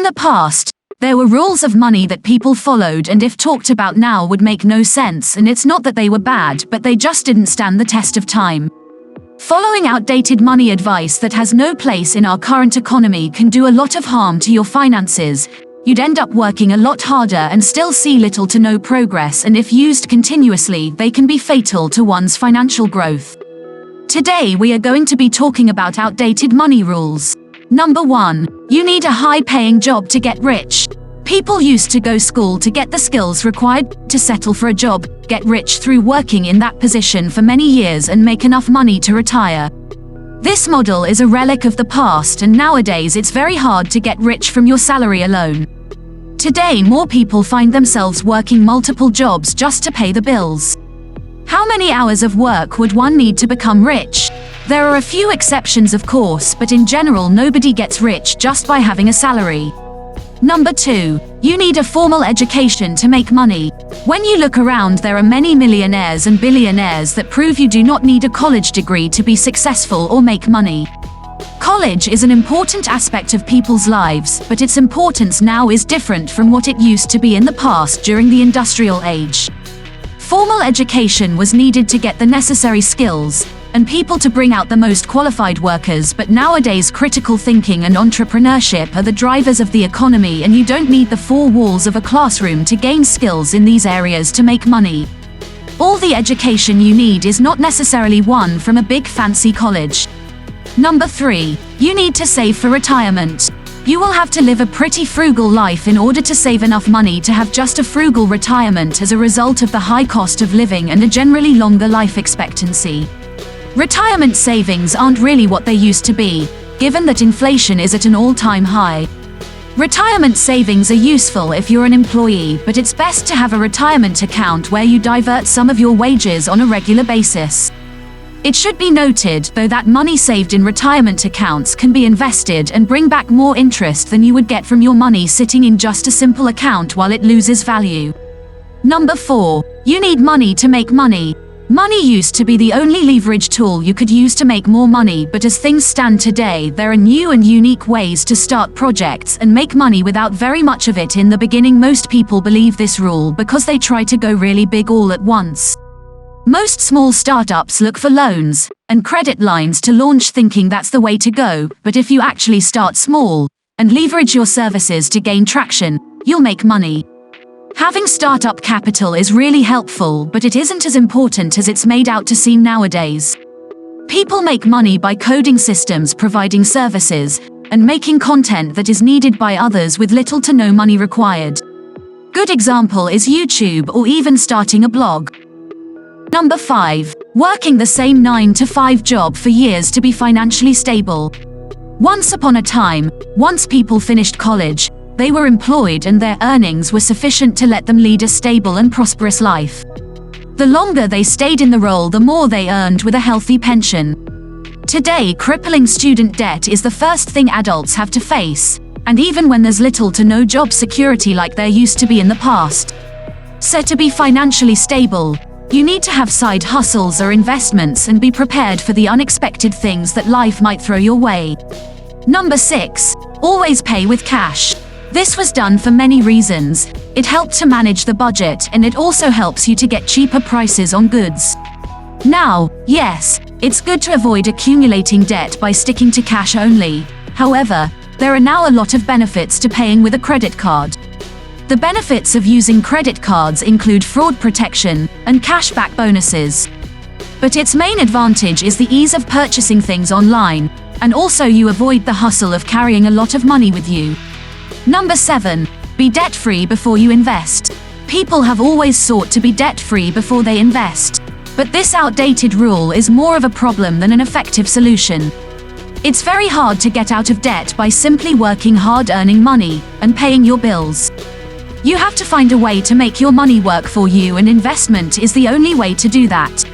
the past, there were rules of money that people followed, and if talked about now would make no sense, and it's not that they were bad, but they just didn't stand the test of time. Following outdated money advice that has no place in our current economy can do a lot of harm to your finances. You'd end up working a lot harder and still see little to no progress, and if used continuously, they can be fatal to one's financial growth. Today we are going to be talking about outdated money rules. Number 1. You need a high-paying job to get rich. People used to go to school to get the skills required to settle for a job, get rich through working in that position for many years and make enough money to retire. This model is a relic of the past, and nowadays it's very hard to get rich from your salary alone. Today more people find themselves working multiple jobs just to pay the bills. How many hours of work would one need to become rich? There are a few exceptions of course, but in general nobody gets rich just by having a salary. Number 2. You need a formal education to make money. When you look around, there are many millionaires and billionaires that prove you do not need a college degree to be successful or make money. College is an important aspect of people's lives, but its importance now is different from what it used to be in the past during the industrial age. Formal education was needed to get the necessary skills and people to bring out the most qualified workers, but nowadays critical thinking and entrepreneurship are the drivers of the economy, and you don't need the four walls of a classroom to gain skills in these areas to make money. All the education you need is not necessarily one from a big fancy college. Number 3. You need to save for retirement. You will have to live a pretty frugal life in order to save enough money to have just a frugal retirement as a result of the high cost of living and a generally longer life expectancy. Retirement savings aren't really what they used to be, given that inflation is at an all-time high. Retirement savings are useful if you're an employee, but it's best to have a retirement account where you divert some of your wages on a regular basis. It should be noted, though, that money saved in retirement accounts can be invested and bring back more interest than you would get from your money sitting in just a simple account while it loses value. Number 4. You need money to make money. Money used to be the only leverage tool you could use to make more money, but as things stand today, there are new and unique ways to start projects and make money without very much of it in the beginning. Most people believe this rule because they try to go really big all at once. Most small startups look for loans and credit lines to launch, thinking that's the way to go, but if you actually start small and leverage your services to gain traction, you'll make money. Having startup capital is really helpful, but it isn't as important as it's made out to seem nowadays. People make money by coding systems, providing services, and making content that is needed by others with little to no money required. Good example is YouTube, or even starting a blog. Number 5. Working the same 9-to-5 job for years to be financially stable. Once upon a time, once people finished college, they were employed and their earnings were sufficient to let them lead a stable and prosperous life. The longer they stayed in the role, the more they earned with a healthy pension. Today, crippling student debt is the first thing adults have to face, and even when there's little to no job security like there used to be in the past. So to be financially stable, you need to have side hustles or investments and be prepared for the unexpected things that life might throw your way. Number 6. Always pay with cash. This was done for many reasons. It helped to manage the budget, and it also helps you to get cheaper prices on goods. Now, yes, it's good to avoid accumulating debt by sticking to cash only. However, there are now a lot of benefits to paying with a credit card. The benefits of using credit cards include fraud protection and cashback bonuses. But its main advantage is the ease of purchasing things online, and also you avoid the hustle of carrying a lot of money with you. Number 7. Be debt-free before you invest. People have always sought to be debt-free before they invest, but this outdated rule is more of a problem than an effective solution. It's very hard to get out of debt by simply working hard, earning money, and paying your bills. You have to find a way to make your money work for you, and investment is the only way to do that.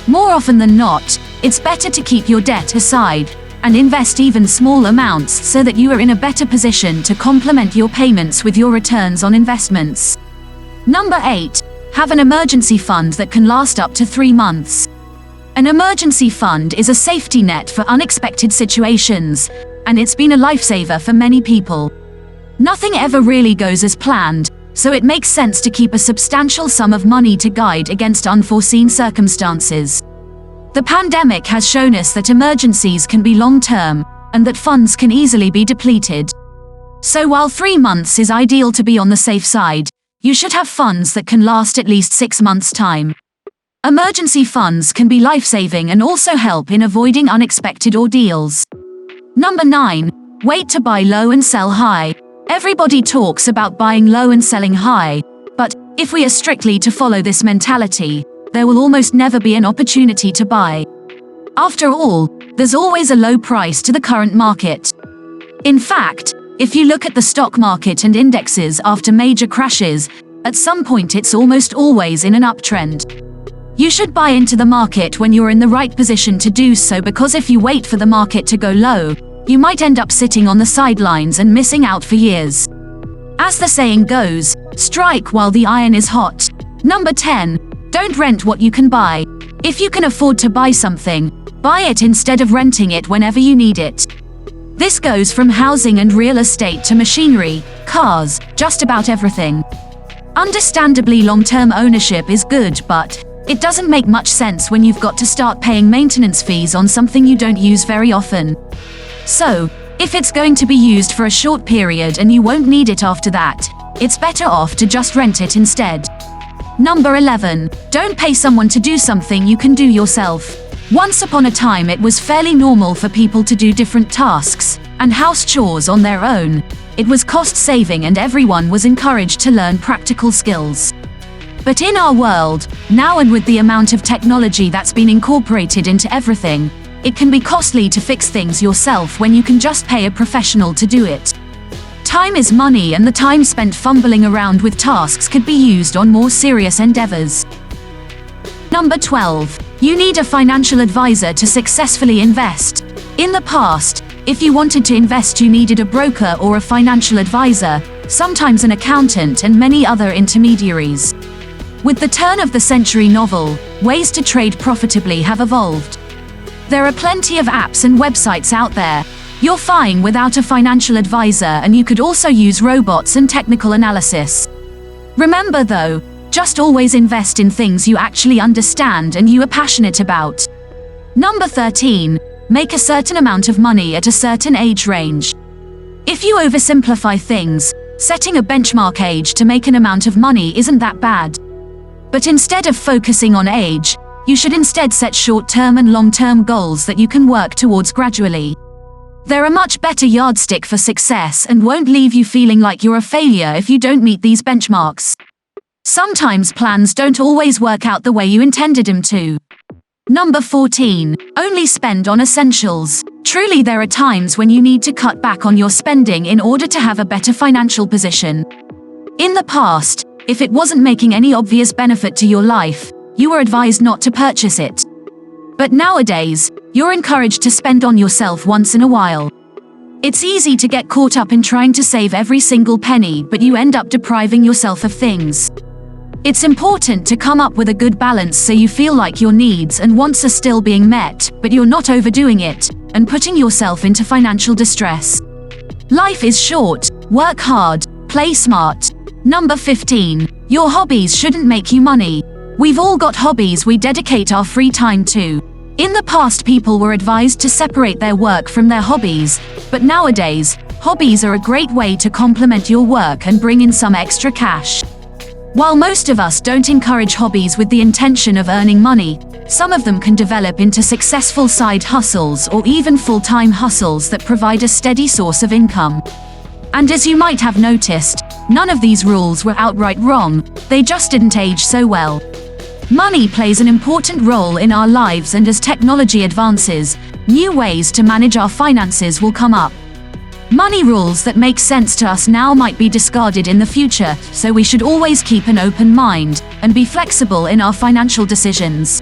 More often than not, it's better to keep your debt aside and invest even small amounts so that you are in a better position to complement your payments with your returns on investments. Number 8. Have an emergency fund that can last up to 3 months. An emergency fund is a safety net for unexpected situations, and it's been a lifesaver for many people. Nothing ever really goes as planned, so it makes sense to keep a substantial sum of money to guide against unforeseen circumstances. The pandemic has shown us that emergencies can be long-term, and that funds can easily be depleted. So while 3 months is ideal to be on the safe side, you should have funds that can last at least 6 months' time. Emergency funds can be life-saving and also help in avoiding unexpected ordeals. Number 9. Wait to buy low and sell high. Everybody talks about buying low and selling high, but if we are strictly to follow this mentality, there will almost never be an opportunity to buy. After all, there's always a low price to the current market. In fact, if you look at the stock market and indexes after major crashes, at some point it's almost always in an uptrend. You should buy into the market when you're in the right position to do so, because if you wait for the market to go low, you might end up sitting on the sidelines and missing out for years. As the saying goes, strike while the iron is hot. Number 10. Don't rent what you can buy. If you can afford to buy something, buy it instead of renting it whenever you need it. This goes from housing and real estate to machinery, cars, just about everything. Understandably, long-term ownership is good, but it doesn't make much sense when you've got to start paying maintenance fees on something you don't use very often. So, if it's going to be used for a short period and you won't need it after that, it's better off to just rent it instead. Number 11. Don't pay someone to do something you can do yourself. Once upon a time, it was fairly normal for people to do different tasks and house chores on their own. It was cost-saving and everyone was encouraged to learn practical skills. But in our world, now, and with the amount of technology that's been incorporated into everything, it can be costly to fix things yourself when you can just pay a professional to do it. Time is money, and the time spent fumbling around with tasks could be used on more serious endeavors. Number 12. You need a financial advisor to successfully invest. In the past, if you wanted to invest, you needed a broker or a financial advisor, sometimes an accountant, and many other intermediaries. With the turn of the century novel, ways to trade profitably have evolved. There are plenty of apps and websites out there. You're fine without a financial advisor, and you could also use robots and technical analysis. Remember though, just always invest in things you actually understand and you are passionate about. Number 13. Make a certain amount of money at a certain age range. If you oversimplify things, setting a benchmark age to make an amount of money isn't that bad. But instead of focusing on age, you should instead set short-term and long-term goals that you can work towards gradually. They're a much better yardstick for success and won't leave you feeling like you're a failure if you don't meet these benchmarks. Sometimes plans don't always work out the way you intended them to. Number 14. Only spend on essentials. Truly, there are times when you need to cut back on your spending in order to have a better financial position. In the past, if it wasn't making any obvious benefit to your life, you were advised not to purchase it. But nowadays, you're encouraged to spend on yourself once in a while. It's easy to get caught up in trying to save every single penny, but you end up depriving yourself of things. It's important to come up with a good balance so you feel like your needs and wants are still being met, but you're not overdoing it and putting yourself into financial distress. Life is short, work hard, play smart. Number 15. Your hobbies shouldn't make you money. We've all got hobbies we dedicate our free time to. In the past, people were advised to separate their work from their hobbies, but nowadays, hobbies are a great way to complement your work and bring in some extra cash. While most of us don't encourage hobbies with the intention of earning money, some of them can develop into successful side hustles or even full-time hustles that provide a steady source of income. And as you might have noticed, none of these rules were outright wrong, they just didn't age so well. Money plays an important role in our lives, and as technology advances, new ways to manage our finances will come up. Money rules that make sense to us now might be discarded in the future, so we should always keep an open mind and be flexible in our financial decisions.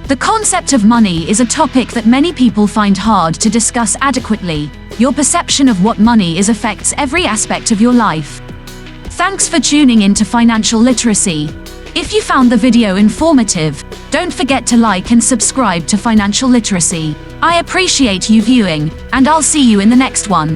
The concept of money is a topic that many people find hard to discuss adequately. Your perception of what money is affects every aspect of your life. Thanks for tuning in to Financial Literacy. If you found the video informative, don't forget to like and subscribe to Financial Literacy. I appreciate you viewing, and I'll see you in the next one.